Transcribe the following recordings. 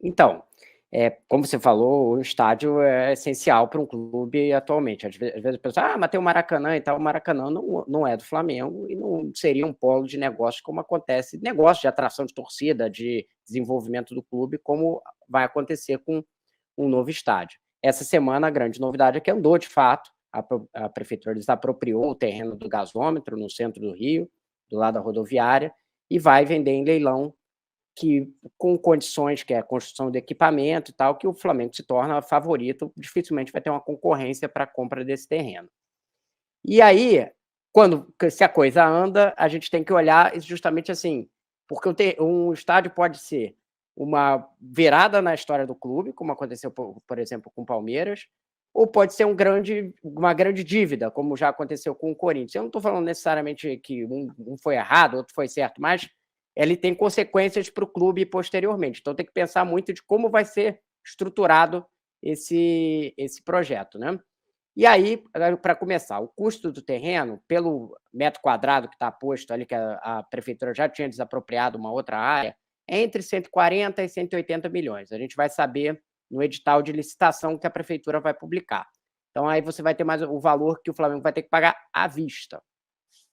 Então, como você falou, o estádio é essencial para um clube atualmente. Às vezes a pessoa: "Ah, mas tem o Maracanã e tal". O Maracanã não é do Flamengo e não seria um polo de negócio como acontece negócio de atração de torcida, de desenvolvimento do clube, como vai acontecer com um novo estádio. Essa semana a grande novidade é que andou de fato, a prefeitura desapropriou o terreno do gasômetro no centro do Rio, do lado da rodoviária, e vai vender em leilão que com condições, que é a construção de equipamento e tal, que o Flamengo se torna favorito, dificilmente vai ter uma concorrência para a compra desse terreno. E aí, se a coisa anda, a gente tem que olhar justamente assim, porque um estádio pode ser uma virada na história do clube, como aconteceu, por exemplo, com o Palmeiras, ou pode ser uma grande dívida, como já aconteceu com o Corinthians. Eu não estou falando necessariamente que um foi errado, outro foi certo, mas ele tem consequências para o clube posteriormente. Então tem que pensar muito de como vai ser estruturado esse projeto, né? E aí, para começar, o custo do terreno, pelo metro quadrado que está posto ali, que a prefeitura já tinha desapropriado uma outra área, é entre 140 e 180 milhões. A gente vai saber no edital de licitação que a prefeitura vai publicar. Então, aí você vai ter mais o valor que o Flamengo vai ter que pagar à vista,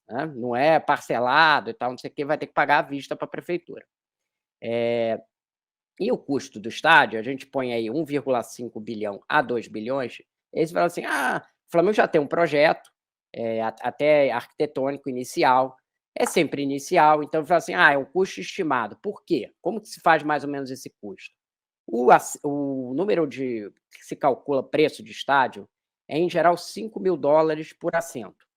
né? Não é parcelado e tal, não sei o que, vai ter que pagar à vista para a prefeitura. E o custo do estádio, a gente põe aí 1,5 bilhão a 2 bilhões, eles falam assim: "Ah, o Flamengo já tem um projeto, até arquitetônico inicial", é sempre inicial, então fala assim: "Ah, é um custo estimado". Por quê? Como que se faz mais ou menos esse custo? O número que se calcula preço de estádio é, em geral, $5.000 por assento.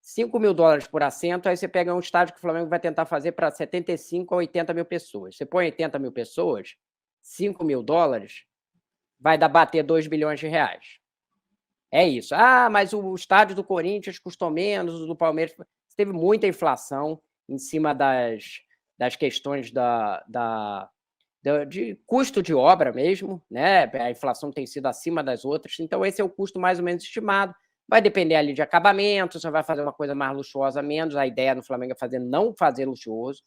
$5.000 por assento, aí você pega um estádio que o Flamengo vai tentar fazer para 75 a 80 mil pessoas. Você põe 80 mil pessoas, $5.000 vai bater 2 bilhões de reais. É isso. Ah, mas o estádio do Corinthians custou menos, o do Palmeiras. Teve muita inflação em cima das questões de custo de obra mesmo, né? A inflação tem sido acima das outras, então esse é o custo mais ou menos estimado. Vai depender ali de acabamento, você vai fazer uma coisa mais luxuosa, menos. A ideia no Flamengo é não fazer luxuoso,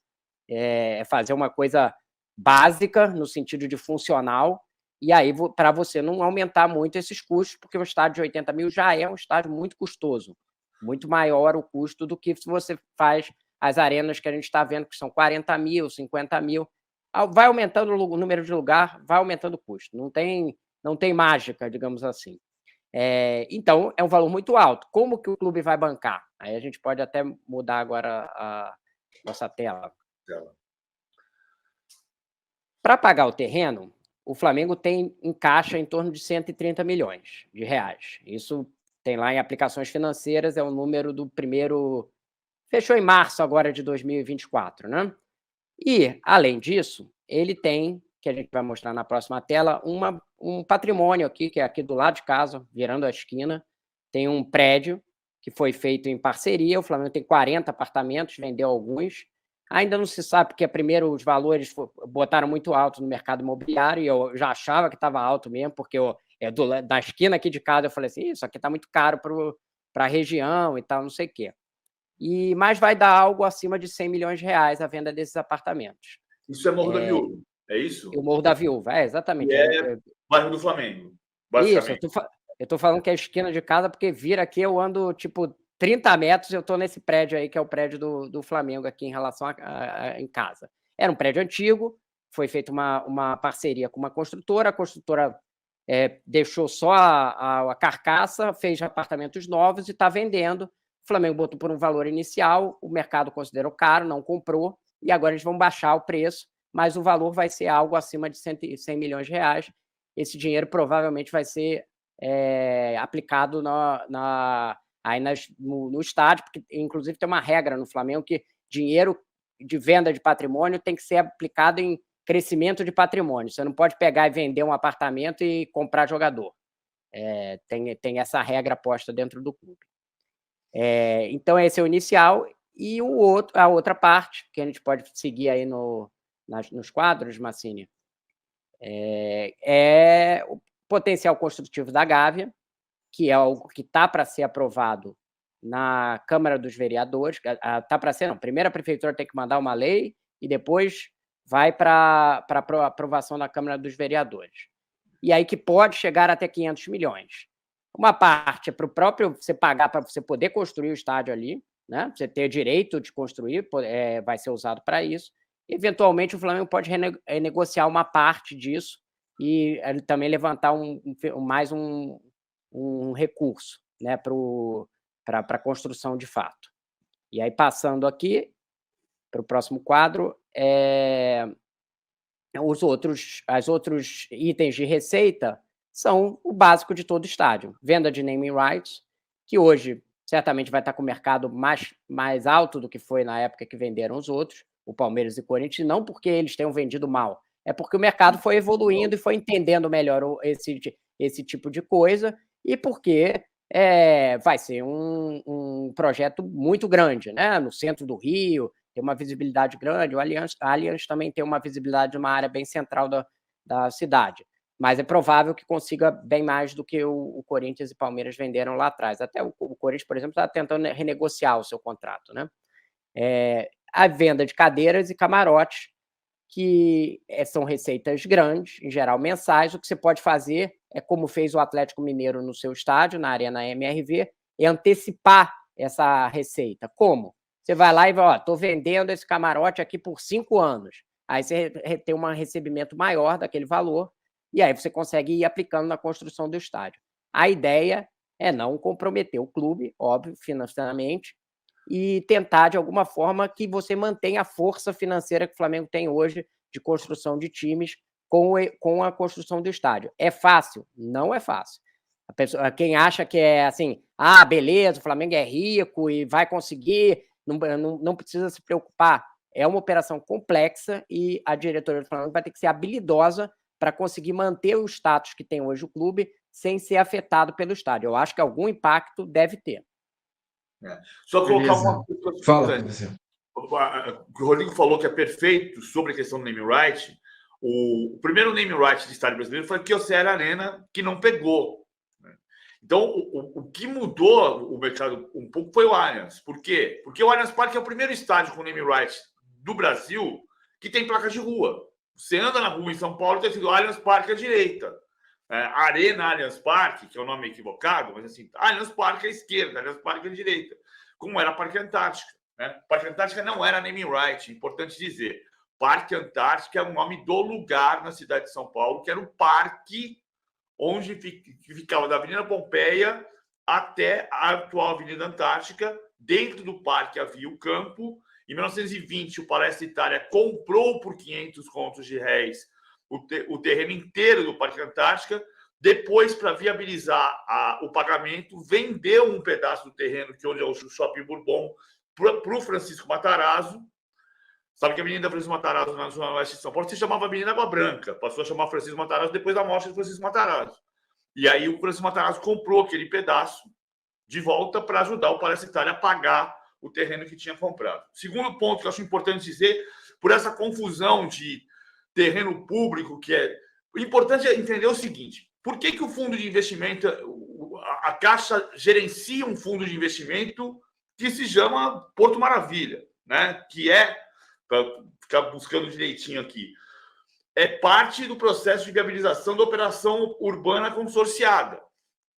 é fazer uma coisa básica, no sentido de funcional, e aí para você não aumentar muito esses custos, porque o estádio de 80 mil já é um estádio muito custoso, muito maior o custo do que se você faz as arenas que a gente está vendo, que são 40 mil, 50 mil. Vai aumentando o número de lugar, vai aumentando o custo. Não tem mágica, digamos assim. Então, é um valor muito alto. Como que o clube vai bancar? Aí a gente pode até mudar agora a nossa tela. Para pagar o terreno, o Flamengo tem em caixa em torno de 130 milhões de reais. Isso tem lá em aplicações financeiras, é o número do primeiro. Fechou em março agora de 2024, né? E, além disso, ele tem, que a gente vai mostrar na próxima tela, um patrimônio aqui, que é aqui do lado de casa, virando a esquina, tem um prédio que foi feito em parceria. O Flamengo tem 40 apartamentos, vendeu alguns. Ainda não se sabe, porque primeiro os valores botaram muito alto no mercado imobiliário, e eu já achava que estava alto mesmo, porque da esquina aqui de casa eu falei assim: isso aqui está muito caro para a região e tal, não sei o quê. Mas vai dar algo acima de 100 milhões de reais a venda desses apartamentos. Isso é Morro da Viúva, é isso? O Morro da Viúva, exatamente. Bairro do Flamengo, Isso, basicamente. eu tô falando que é a esquina de casa, porque vira aqui, eu ando, tipo, 30 metros, eu tô nesse prédio aí, que é o prédio do Flamengo aqui em relação em casa. Era um prédio antigo, foi feita uma parceria com uma construtora, a construtora deixou só a carcaça, fez apartamentos novos e está vendendo. O Flamengo botou por um valor inicial, o mercado considerou caro, não comprou, e agora eles vão baixar o preço, mas o valor vai ser algo acima de 100 milhões de reais. Esse dinheiro provavelmente vai ser aplicado no estádio, porque inclusive tem uma regra no Flamengo que dinheiro de venda de patrimônio tem que ser aplicado em crescimento de patrimônio. Você não pode pegar e vender um apartamento e comprar jogador. Tem essa regra posta dentro do clube. Então, esse é o inicial. E a outra parte, que a gente pode seguir aí nos quadros, Massini, é o potencial construtivo da Gávea, que é algo que está para ser aprovado na Câmara dos Vereadores. Está para ser, não. Primeiro a prefeitura tem que mandar uma lei e depois vai para aprovação da Câmara dos Vereadores. E aí que pode chegar até 500 milhões. Uma parte é para o próprio você pagar para você poder construir o estádio ali, né? Você ter direito de construir, vai ser usado para isso. Eventualmente, o Flamengo pode renegociar uma parte disso e também levantar mais um recurso, né, para a construção de fato. E aí, passando aqui para o próximo quadro, os outros itens de receita são o básico de todo estádio. Venda de naming rights, que hoje certamente vai estar com o mercado mais alto do que foi na época que venderam os outros, o Palmeiras e o Corinthians, não porque eles tenham vendido mal, é porque o mercado foi evoluindo e foi entendendo melhor esse tipo de coisa, e porque vai ser um projeto muito grande, né? No centro do Rio, tem uma visibilidade grande, a Allianz também tem uma visibilidade de uma área bem central da cidade, mas é provável que consiga bem mais do que o Corinthians e Palmeiras venderam lá atrás. Até o Corinthians, por exemplo, está tentando renegociar o seu contrato, né? A venda de cadeiras e camarotes, que são receitas grandes, em geral mensais. O que você pode fazer é, como fez o Atlético Mineiro no seu estádio, na Arena MRV, é antecipar essa receita. Como? Você vai lá e vai, estou vendendo esse camarote aqui por 5 anos. Aí você tem um recebimento maior daquele valor, e aí você consegue ir aplicando na construção do estádio. A ideia é não comprometer o clube, óbvio, financeiramente, e tentar, de alguma forma, que você mantenha a força financeira que o Flamengo tem hoje de construção de times com a construção do estádio. É fácil? Não é fácil. Quem acha que é assim, beleza, o Flamengo é rico e vai conseguir, não precisa se preocupar. É uma operação complexa e a diretoria do Flamengo vai ter que ser habilidosa para conseguir manter o status que tem hoje o clube sem ser afetado pelo estádio. Eu acho que algum impacto deve ter. Só colocar uma coisa. Fala, você. O Rodrigo falou que é perfeito sobre a questão do name right. O primeiro name right de estádio brasileiro foi a Kyocera Arena, que não pegou. Então, o que mudou o mercado um pouco foi o Allianz. Por quê? Porque o Allianz Parque é o primeiro estádio com name right do Brasil que tem placa de rua. Você anda na rua em São Paulo, tem sido Allianz Parque à direita. Arena Allianz Parque, que é o nome equivocado, mas assim, Allianz Parque à esquerda, Allianz Parque à direita, como era Parque Antártica. Né? Parque Antártica não era naming right, importante dizer. Parque Antártica é o nome do lugar na cidade de São Paulo, que era o parque onde ficava da Avenida Pompeia até a atual Avenida Antártica. Dentro do parque havia o campo. Em 1920, o Palestra Itália comprou por 500 contos de réis o terreno inteiro do Parque Antártica. Depois, para viabilizar o pagamento, vendeu um pedaço do terreno, que hoje é o Shopping Bourbon, para o Francisco Matarazzo. Sabe que a Avenida Francisco Matarazzo, na Zona Oeste de São Paulo, se chamava Avenida Água Branca. Passou a chamar Francisco Matarazzo depois da morte de Francisco Matarazzo. E aí o Francisco Matarazzo comprou aquele pedaço de volta para ajudar o Palestra Itália a pagar o terreno que tinha comprado. Segundo ponto que eu acho importante dizer, por essa confusão de terreno público, que é... O importante é entender o seguinte: por que o fundo de investimento, a Caixa gerencia um fundo de investimento que se chama Porto Maravilha, né? Que é, para ficar buscando direitinho aqui, é parte do processo de viabilização da operação urbana consorciada,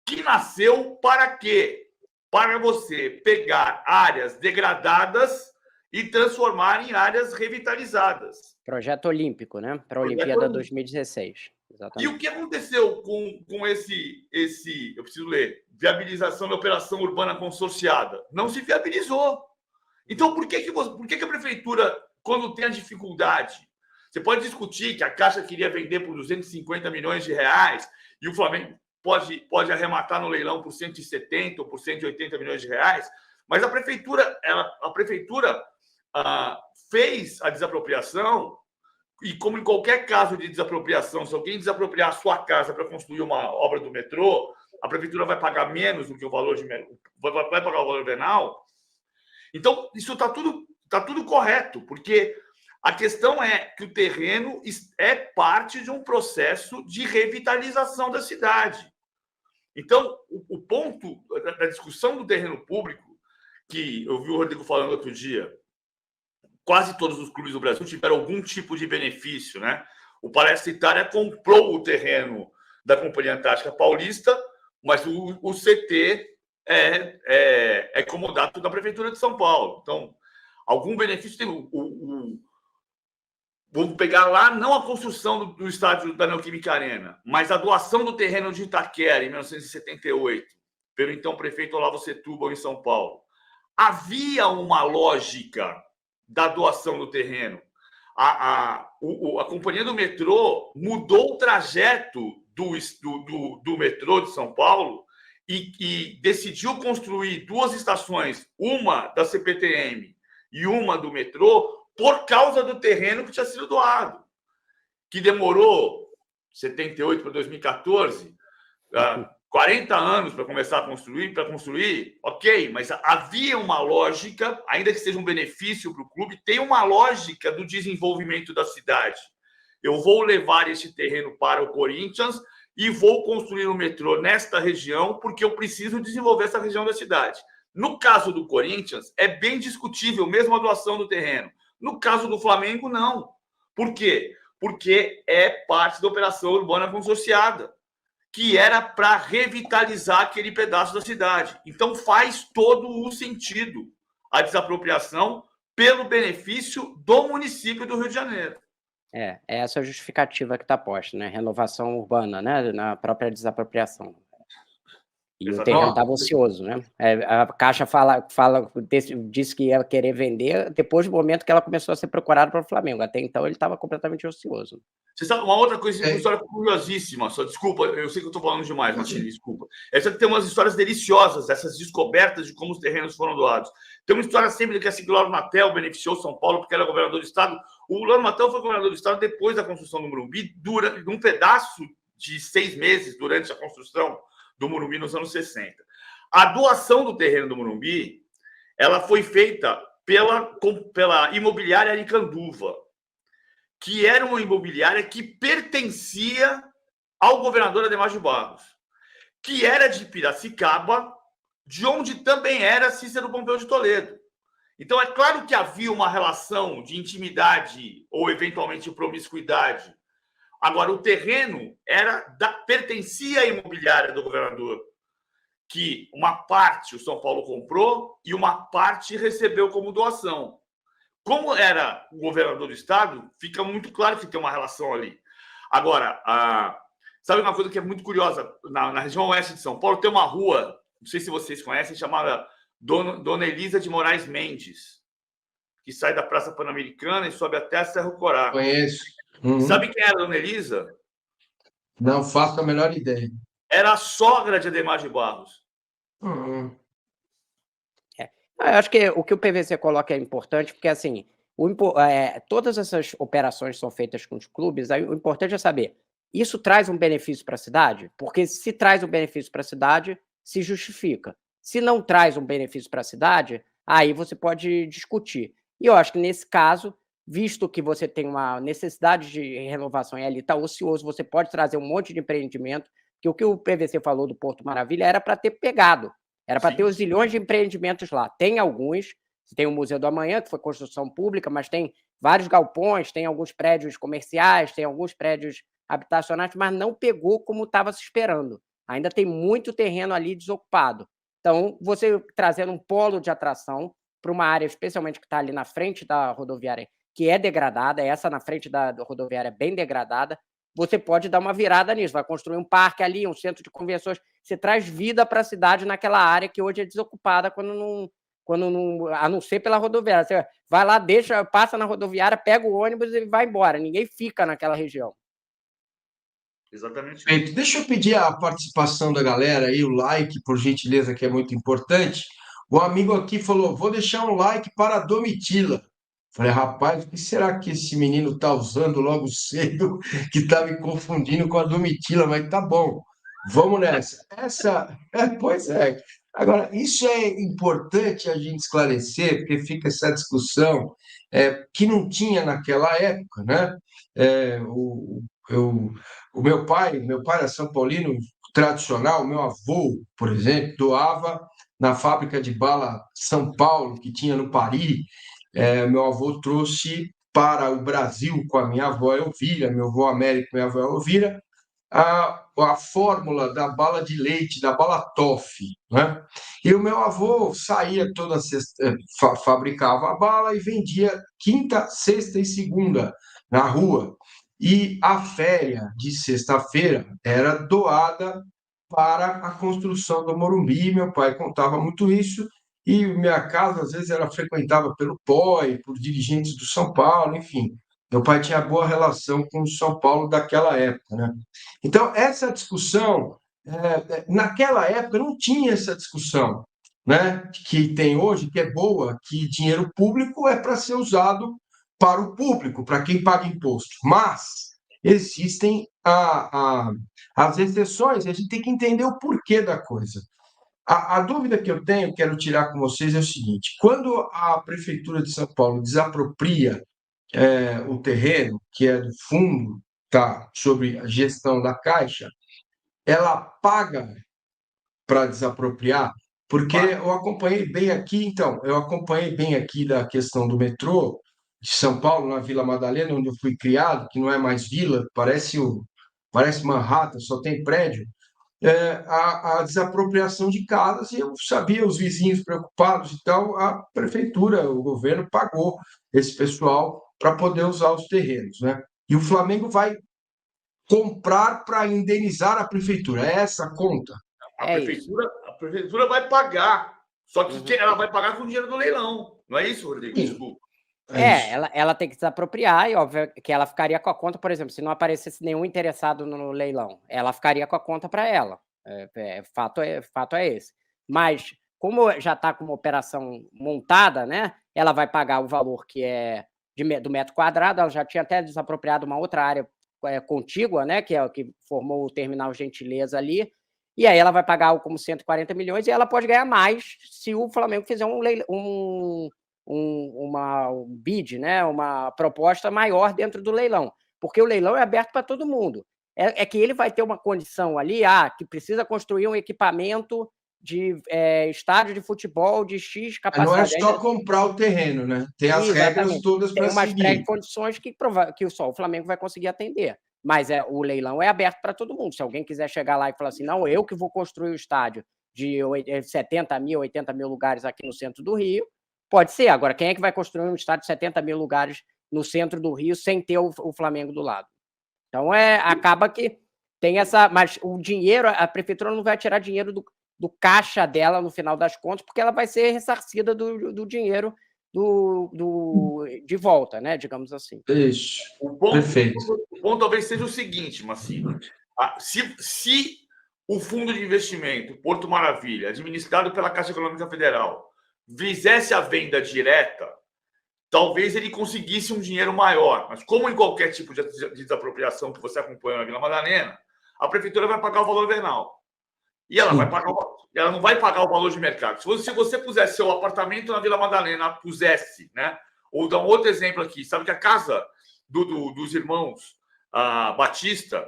que nasceu para quê? Para você pegar áreas degradadas e transformar em áreas revitalizadas. Projeto Olímpico, né? Para a Olimpíada 2016. Exatamente. E o que aconteceu com esse, eu preciso ler, viabilização da operação urbana consorciada? Não se viabilizou. Então, por que a prefeitura, quando tem a dificuldade, você pode discutir que a Caixa queria vender por 250 milhões de reais e o Flamengo pode arrematar no leilão por 170 ou por 180 milhões de reais, mas a prefeitura fez a desapropriação, e como em qualquer caso de desapropriação, se alguém desapropriar a sua casa para construir uma obra do metrô, a prefeitura vai pagar menos do que o valor vai pagar o valor venal. Então, isso está tudo correto, porque a questão é que o terreno é parte de um processo de revitalização da cidade. Então, o ponto da discussão do terreno público, que eu vi o Rodrigo falando outro dia, quase todos os clubes do Brasil tiveram algum tipo de benefício, né? O Palestra Itália comprou o terreno da Companhia Antártica Paulista, mas o CT é comodato da Prefeitura de São Paulo. Então, algum benefício tem. Vamos pegar lá, não a construção do estádio da Neoquímica Arena, mas a doação do terreno de Itaquera, em 1978, pelo então prefeito Olavo Setúbal, em São Paulo. Havia uma lógica da doação do terreno. A companhia do metrô mudou o trajeto do metrô de São Paulo e decidiu construir 2 estações, uma da CPTM e uma do metrô, por causa do terreno que tinha sido doado, que demorou 78 para 2014, 40 anos para começar a construir, ok, mas havia uma lógica, ainda que seja um benefício para o clube, tem uma lógica do desenvolvimento da cidade. Eu vou levar esse terreno para o Corinthians e vou construir um metrô nesta região, porque eu preciso desenvolver essa região da cidade. No caso do Corinthians, é bem discutível mesmo a doação do terreno. No caso do Flamengo, não. Por quê? Porque é parte da operação urbana consorciada, que era para revitalizar aquele pedaço da cidade. Então faz todo o sentido a desapropriação pelo benefício do município do Rio de Janeiro. É essa a justificativa que está posta, né? Renovação urbana, né? Na própria desapropriação. E o terreno estava ocioso, né? A Caixa disse que ia querer vender depois do momento que ela começou a ser procurada para o Flamengo. Até então ele estava completamente ocioso. Você sabe, uma outra coisa, uma história curiosíssima, só desculpa, eu sei que eu estou falando demais, Martins, desculpa. Essa que tem umas histórias deliciosas, essas descobertas de como os terrenos foram doados. Tem uma história sempre que o Lauro Natel beneficiou São Paulo porque era governador do estado. O Lauro Natel foi governador do estado depois da construção do Morumbi, durante um pedaço de 6 meses durante a construção do Morumbi nos anos 60. A doação do terreno do Morumbi, ela foi feita pela imobiliária Aricanduva, que era uma imobiliária que pertencia ao governador Adhemar de Barros, que era de Piracicaba, de onde também era Cícero Pompeu de Toledo. Então, é claro que havia uma relação de intimidade ou, eventualmente, promiscuidade. Agora, o terreno pertencia à imobiliária do governador, que uma parte o São Paulo comprou e uma parte recebeu como doação. Como era o governador do estado, fica muito claro que tem uma relação ali. Agora, sabe uma coisa que é muito curiosa? Na região oeste de São Paulo tem uma rua, não sei se vocês conhecem, chamada Dona Elisa de Moraes Mendes, que sai da Praça Pan-Americana e sobe até a Serra do Corá. Conheço. Sabe quem era a Dona Elisa? Não faço a menor ideia. Era a sogra de Adhemar de Barros. Eu acho que o que o PVC coloca é importante, porque assim, todas essas operações são feitas com os clubes, aí o importante é saber, isso traz um benefício para a cidade? Porque se traz um benefício para a cidade, se justifica. Se não traz um benefício para a cidade, aí você pode discutir. E eu acho que nesse caso, visto que você tem uma necessidade de renovação e ali está ocioso, você pode trazer um monte de empreendimento, que o que o PVC falou do Porto Maravilha era para ter pegado. Era para ter os zilhões de empreendimentos lá. Tem alguns, tem o Museu do Amanhã, que foi construção pública, mas tem vários galpões, tem alguns prédios comerciais, tem alguns prédios habitacionais, mas não pegou como estava se esperando. Ainda tem muito terreno ali desocupado. Então, você trazendo um polo de atração para uma área, especialmente que está ali na frente da rodoviária, que é degradada, essa na frente da rodoviária é bem degradada, você pode dar uma virada nisso, vai construir um parque ali, um centro de convenções, você traz vida para a cidade naquela área que hoje é desocupada a não ser pela rodoviária. Você vai lá, passa na rodoviária, pega o ônibus e vai embora, ninguém fica naquela região. Exatamente. Perfeito. Deixa eu pedir a participação da galera aí, o like, por gentileza, que é muito importante. O amigo aqui falou: vou deixar um like para a Domitila. Falei, rapaz, o que será que esse menino está usando logo cedo, que está me confundindo com a Domitila? Mas tá bom, vamos nessa. Pois é. Agora, isso é importante a gente esclarecer, porque fica essa discussão que não tinha naquela época, né? O meu pai era São Paulino tradicional, meu avô, por exemplo, doava na fábrica de bala São Paulo, que tinha no Paris. meu avô trouxe para o Brasil com a minha avó Elvira, meu avô Américo e minha avó Elvira, a fórmula da bala de leite, da bala toffee, né? E o meu avô saía toda sexta, fabricava a bala e vendia quinta, sexta e segunda na rua. E a féria de sexta-feira era doada para a construção do Morumbi. Meu pai contava muito isso. E minha casa, às vezes, era frequentada pelo POI, por dirigentes do São Paulo, enfim. Meu pai tinha boa relação com o São Paulo daquela época, né? Então, essa discussão, naquela época não tinha essa discussão, né? Que tem hoje, que é boa, que dinheiro público é para ser usado para o público, para quem paga imposto. Mas existem as exceções, a gente tem que entender o porquê da coisa. A dúvida que eu tenho, quero tirar com vocês, é o seguinte: quando a Prefeitura de São Paulo desapropria o terreno, que é do fundo, tá, sobre a gestão da Caixa, ela paga para desapropriar? Porque eu acompanhei bem aqui, então, eu acompanhei bem aqui da questão do metrô de São Paulo, na Vila Madalena, onde eu fui criado, que não é mais vila, parece Manhattan, só tem prédio, a desapropriação de casas, e eu sabia, os vizinhos preocupados e tal, a prefeitura, o governo pagou esse pessoal para poder usar os terrenos, né? E o Flamengo vai comprar para indenizar a prefeitura. É essa a conta? A prefeitura vai pagar, só que ela vai pagar com o dinheiro do leilão. Não é isso, Rodrigo? Desculpa. Ela tem que desapropriar, e óbvio que ela ficaria com a conta, por exemplo, se não aparecesse nenhum interessado no leilão, ela ficaria com a conta para ela. Fato é esse. Mas, como já está com uma operação montada, né, ela vai pagar o valor que é do metro quadrado. Ela já tinha até desapropriado uma outra área contígua, né, que é o que formou o terminal Gentileza ali, e aí ela vai pagar como 140 milhões, e ela pode ganhar mais se o Flamengo fizer um bid, né, uma proposta maior dentro do leilão, porque o leilão é aberto para todo mundo. É que ele vai ter uma condição ali, que precisa construir um equipamento de estádio de futebol de X capacidade. Não é só comprar o terreno, né? Tem as regras todas para seguir. Tem umas pré-condições que só o Flamengo vai conseguir atender. Mas o leilão é aberto para todo mundo. Se alguém quiser chegar lá e falar assim, não, eu que vou construir o estádio de 70 mil, 80 mil lugares aqui no centro do Rio, pode ser. Agora, quem é que vai construir um estádio de 70 mil lugares no centro do Rio sem ter o Flamengo do lado? Então, acaba que tem essa... Mas o dinheiro, a prefeitura não vai tirar dinheiro do caixa dela no final das contas, porque ela vai ser ressarcida do dinheiro de volta, né? Digamos assim. Isso. Perfeito. O ponto talvez seja o seguinte, Massimo. Se o fundo de investimento Porto Maravilha, administrado pela Caixa Econômica Federal, fizesse a venda direta, talvez ele conseguisse um dinheiro maior. Mas como em qualquer tipo de desapropriação que você acompanha na Vila Madalena, a prefeitura vai pagar o valor venal. E ela ela não vai pagar o valor de mercado. Se você pusesse seu apartamento na Vila Madalena, né? Ou dar um outro exemplo aqui, sabe que a casa dos irmãos Batista,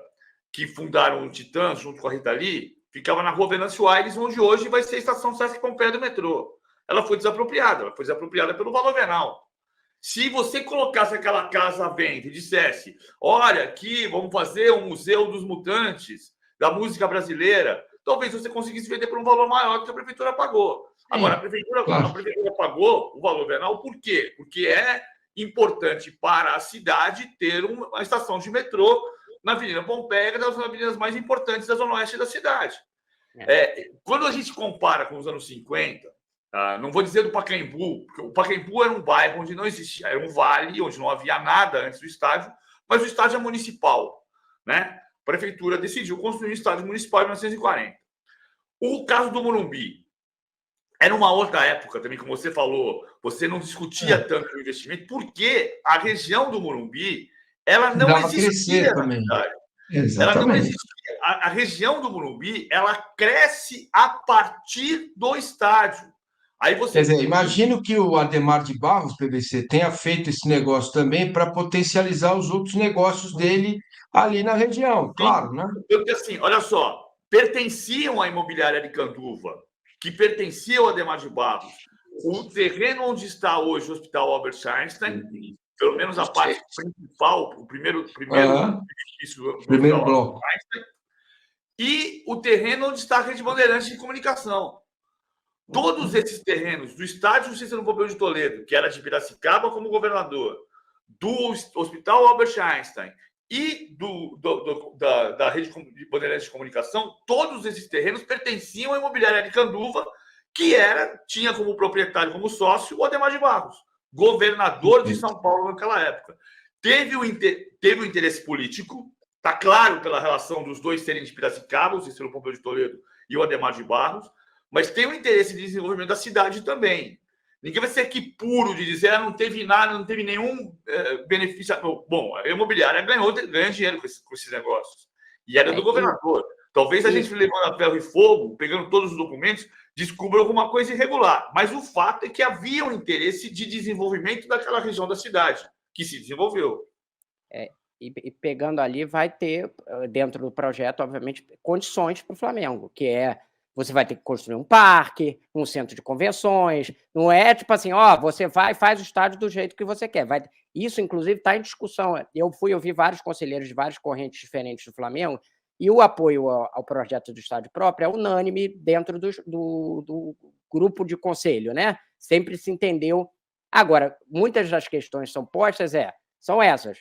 que fundaram o Titãs junto com a Rita Lee, ficava na rua Venâncio Aires, onde hoje vai ser a estação Sesc Pompeia do metrô. Ela foi desapropriada pelo valor venal. Se você colocasse aquela casa à venda e dissesse, olha, aqui vamos fazer um museu dos mutantes, da música brasileira, talvez você conseguisse vender por um valor maior do que a prefeitura pagou. Agora, a prefeitura pagou o valor venal por quê? Porque é importante para a cidade ter uma estação de metrô na Avenida Pompeia, que é uma das avenidas mais importantes da zona oeste da cidade. Quando a gente compara com os anos 50, não vou dizer do Pacaembu, porque o Pacaembu era um bairro onde não existia, era um vale, onde não havia nada antes do estádio, mas o estádio é municipal, né? A prefeitura decidiu construir um estádio municipal em 1940. O caso do Morumbi era uma outra época também, como você falou, você não discutia tanto o investimento, porque a região do Morumbi ela não existia na cidade. Ela não existia. A região do Morumbi ela cresce a partir do estádio. Aí você... Quer dizer, imagino que o Adhemar de Barros, PVC, tenha feito esse negócio também para potencializar os outros negócios dele ali na região, claro, né? Porque assim, olha só, pertenciam à imobiliária de Canduva, que pertencia ao Adhemar de Barros, O terreno onde está hoje o Hospital Albert Einstein, pelo menos a parte principal, o primeiro edifício do primeiro Hospital bloco. Einstein, e o terreno onde está a Rede Bandeirantes de Comunicação. Todos esses terrenos, do estádio Cícero Pompeu de Toledo, que era de Piracicaba como governador, do Hospital Albert Einstein e da Rede Bandeirantes de Comunicação, todos esses terrenos pertenciam à imobiliária de Canduva, que tinha como proprietário, como sócio, o Adhemar de Barros, governador de São Paulo naquela época. Teve o interesse político, está claro pela relação dos dois serem de Piracicaba, o Cícero Pompeu de Toledo e o Adhemar de Barros, mas tem o interesse de desenvolvimento da cidade também. Ninguém vai ser aqui puro de dizer não teve nada, não teve nenhum benefício. Bom, a imobiliária ganha dinheiro com esses negócios. E era do governador. Talvez a gente levando a ferro e fogo, pegando todos os documentos, descubra alguma coisa irregular. Mas o fato é que havia um interesse de desenvolvimento daquela região da cidade, que se desenvolveu. E pegando ali, vai ter, dentro do projeto, obviamente, condições para o Flamengo, que você vai ter que construir um parque, um centro de convenções, não é tipo assim, você vai e faz o estádio do jeito que você quer. Isso, inclusive, está em discussão. Eu ouvi vários conselheiros de várias correntes diferentes do Flamengo, e o apoio ao projeto do estádio próprio é unânime dentro do grupo de conselho, né? Sempre se entendeu. Agora, muitas das questões são postas, são essas.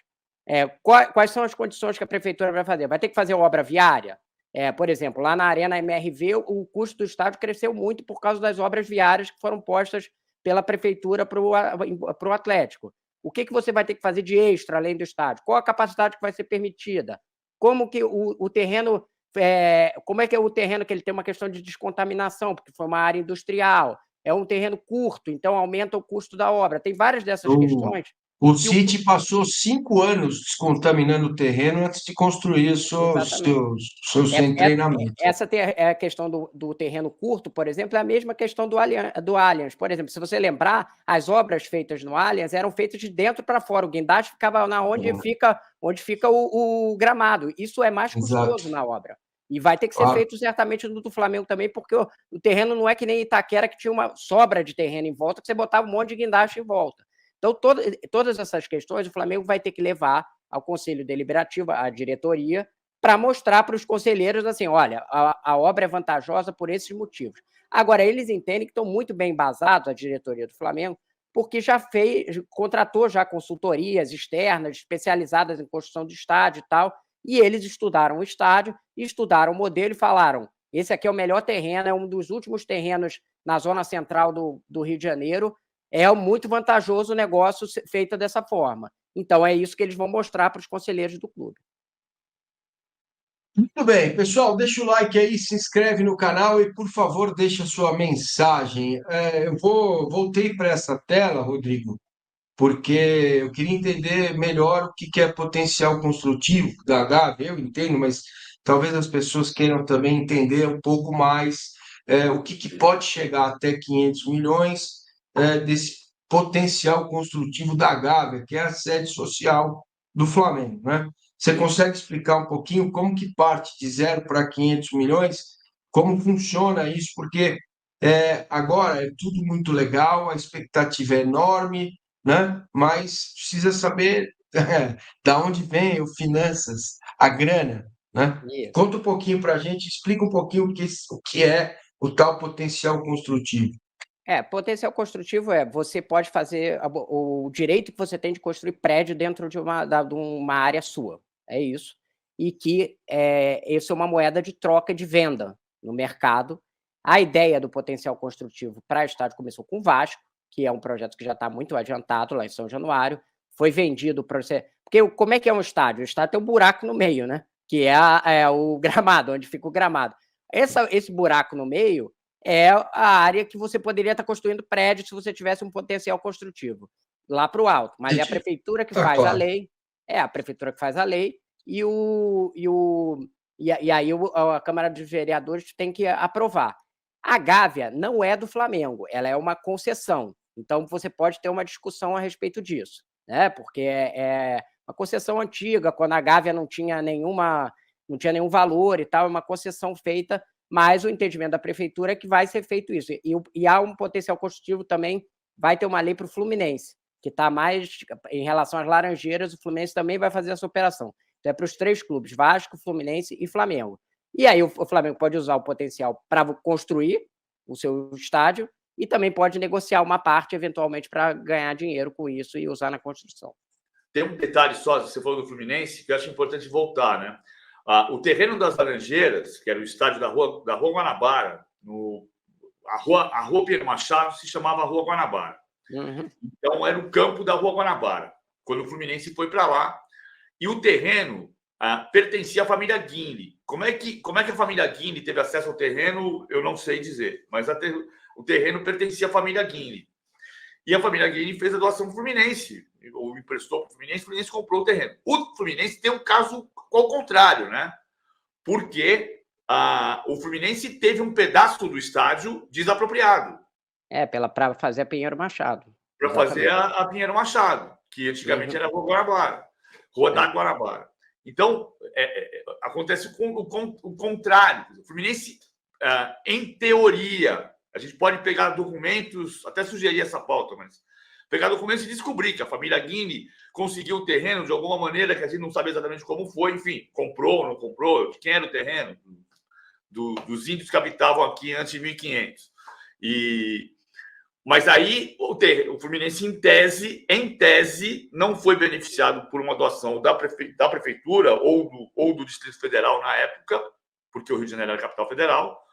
Quais são as condições que a prefeitura vai fazer? Vai ter que fazer obra viária? Por exemplo, lá na Arena MRV, o custo do estádio cresceu muito por causa das obras viárias que foram postas pela prefeitura para o Atlético. O que você vai ter que fazer de extra além do estádio? Qual a capacidade que vai ser permitida? Como que o terreno... como é que é o terreno que ele tem uma questão de descontaminação, porque foi uma área industrial? É um terreno curto, então aumenta o custo da obra. Tem várias dessas questões. O City passou 5 anos descontaminando o terreno antes de construir o seu centro de treinamento. Essa é a questão do terreno curto, por exemplo, é a mesma questão do Allianz. Por exemplo, se você lembrar, as obras feitas no Allianz eram feitas de dentro para fora. O guindaste ficava onde fica o gramado. Isso é mais custoso na obra. E vai ter que ser feito certamente no do Flamengo também, porque o terreno não é que nem Itaquera, que tinha uma sobra de terreno em volta, que você botava um monte de guindaste em volta. Então, todas essas questões o Flamengo vai ter que levar ao Conselho Deliberativo, à diretoria, para mostrar para os conselheiros assim, olha, a obra é vantajosa por esses motivos. Agora, eles entendem que estão muito bem embasados, a diretoria do Flamengo, porque contratou já consultorias externas, especializadas em construção de estádio e tal, e eles estudaram o estádio, estudaram o modelo e falaram, esse aqui é o melhor terreno, é um dos últimos terrenos na zona central do Rio de Janeiro, é muito vantajoso o negócio feito dessa forma. Então, é isso que eles vão mostrar para os conselheiros do clube. Muito bem, pessoal, deixa o like aí, se inscreve no canal e, por favor, deixa a sua mensagem. Eu voltei para essa tela, Rodrigo, porque eu queria entender melhor o que é potencial construtivo da Gávea. Eu entendo, mas talvez as pessoas queiram também entender um pouco mais o que pode chegar até 500 milhões desse potencial construtivo da Gávea, que é a sede social do Flamengo, né? Você consegue explicar um pouquinho como que parte de 0 para 500 milhões? Como funciona isso? Porque agora é tudo muito legal, a expectativa é enorme, né? Mas precisa saber da onde vem o finanças, a grana, né? Isso. Conta um pouquinho para a gente, explica um pouquinho o que é o tal potencial construtivo. Potencial construtivo você pode fazer o direito que você tem de construir prédio dentro de uma área sua. É isso. E que isso é uma moeda de troca de venda no mercado. A ideia do potencial construtivo para estádio começou com o Vasco, que é um projeto que já está muito adiantado lá em São Januário. Foi vendido para você. Porque como é que é um estádio? O estádio tem um buraco no meio, né? Que é o gramado, onde fica o gramado. Esse buraco no meio é a área que você poderia estar construindo prédio se você tivesse um potencial construtivo lá para o alto. Mas é a prefeitura que faz a lei, e aí a Câmara dos Vereadores tem que aprovar. A Gávea não é do Flamengo, ela é uma concessão. Então, você pode ter uma discussão a respeito disso, né? Porque é uma concessão antiga, quando a Gávea não tinha nenhum valor e tal, é uma concessão feita mas o entendimento da prefeitura é que vai ser feito isso. E há um potencial construtivo também, vai ter uma lei para o Fluminense, que está mais em relação às Laranjeiras, o Fluminense também vai fazer essa operação. Então é para os 3 clubes, Vasco, Fluminense e Flamengo. E aí o Flamengo pode usar o potencial para construir o seu estádio e também pode negociar uma parte, eventualmente, para ganhar dinheiro com isso e usar na construção. Tem um detalhe só, você falou do Fluminense, que eu acho importante voltar, né? O terreno das Laranjeiras, que era o estádio da Rua Guanabara, a Rua Pinheiro Machado se chamava Rua Guanabara. Uhum. Então, era o campo da Rua Guanabara, quando o Fluminense foi para lá. E o terreno pertencia à família Guinle. Como é que a família Guinle teve acesso ao terreno, eu não sei dizer, mas o terreno pertencia à família Guinle. E a família Guinle fez a doação para o Fluminense, ou emprestou para o Fluminense comprou o terreno. O Fluminense tem um caso ao contrário, né? Porque o Fluminense teve um pedaço do estádio desapropriado. Para fazer a Pinheiro Machado. Para fazer a Pinheiro Machado, que antigamente era a Rua Guanabara. Rua da Guanabara. Então, acontece o contrário. O Fluminense, em teoria, a gente pode pegar documentos, até sugerir essa pauta, mas pegar documentos e descobrir que a família Guinle conseguiu o terreno de alguma maneira que a gente não sabe exatamente como foi, enfim, comprou, não comprou, de quem era o terreno, dos índios que habitavam aqui antes de 1500. Mas aí o Fluminense, em tese, não foi beneficiado por uma doação da prefeitura ou do Distrito Federal na época, porque o Rio de Janeiro era a capital federal,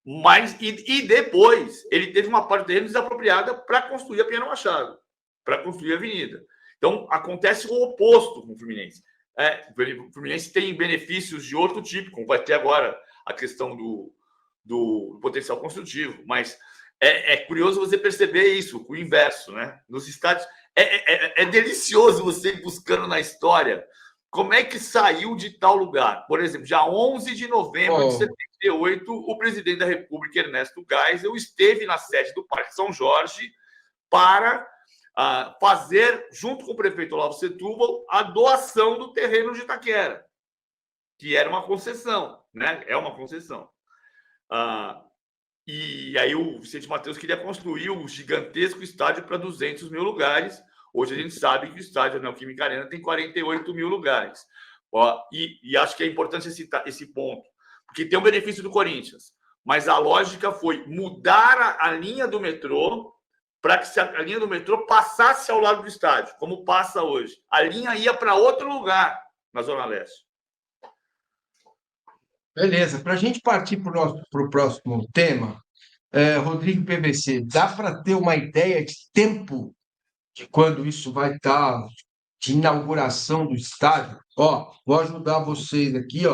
mas e depois ele teve uma parte do terreno desapropriada para construir a Pinheiro Machado, para construir a avenida. Então, acontece o oposto com o Fluminense. O Fluminense tem benefícios de outro tipo, como vai ter agora a questão do potencial construtivo, mas é curioso você perceber isso, o inverso, né? Nos estádios, é delicioso você ir buscando na história como é que saiu de tal lugar. Por exemplo, dia 11 de novembro de 78, o presidente da República, Ernesto Geisel, esteve na sede do Parque São Jorge para fazer, junto com o prefeito Olavo Setúbal, a doação do terreno de Itaquera, que era uma concessão, né? É uma concessão. E aí o Vicente Mateus queria construir o gigantesco estádio para 200 mil lugares. Hoje a gente sabe que o estádio da Neoquímica Arena tem 48 mil lugares. E acho que é importante citar esse ponto, porque tem o benefício do Corinthians, mas a lógica foi mudar a linha do metrô para que a linha do metrô passasse ao lado do estádio, como passa hoje. A linha ia para outro lugar na Zona Leste. Beleza, para a gente partir para o próximo tema, Rodrigo PVC, dá para ter uma ideia de tempo de quando isso vai estar, de inauguração do estádio? Vou ajudar vocês aqui,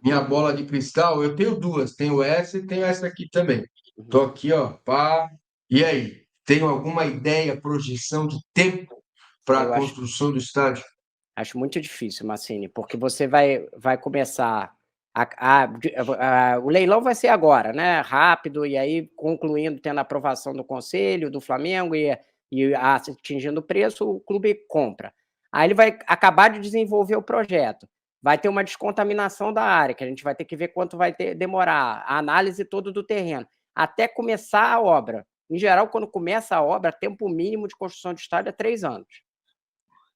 minha bola de cristal, eu tenho 2, tenho essa e tenho essa aqui também. Estou aqui, pá. E aí, tem alguma ideia, projeção de tempo para a construção do estádio? Acho muito difícil, Massini, porque você vai começar... o leilão vai ser agora, né? Rápido, e aí concluindo, tendo a aprovação do Conselho, do Flamengo e atingindo o preço, o clube compra. Aí ele vai acabar de desenvolver o projeto. Vai ter uma descontaminação da área, que a gente vai ter que ver quanto vai demorar, a análise toda do terreno, até começar a obra. Em geral, quando começa a obra, tempo mínimo de construção de estádio é 3 anos.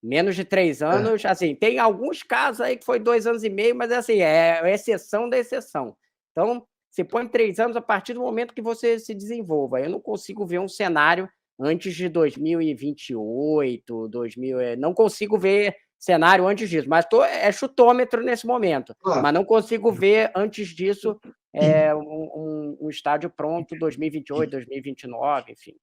Menos de 3 anos, assim, tem alguns casos aí que foi 2 anos e meio, mas assim, é exceção da exceção. Então, você põe 3 anos a partir do momento que você se desenvolva. Eu não consigo ver um cenário antes de 2028, não consigo ver cenário antes disso, mas é chutômetro nesse momento. Claro. Mas não consigo ver antes disso um estádio pronto 2028, 2029, enfim.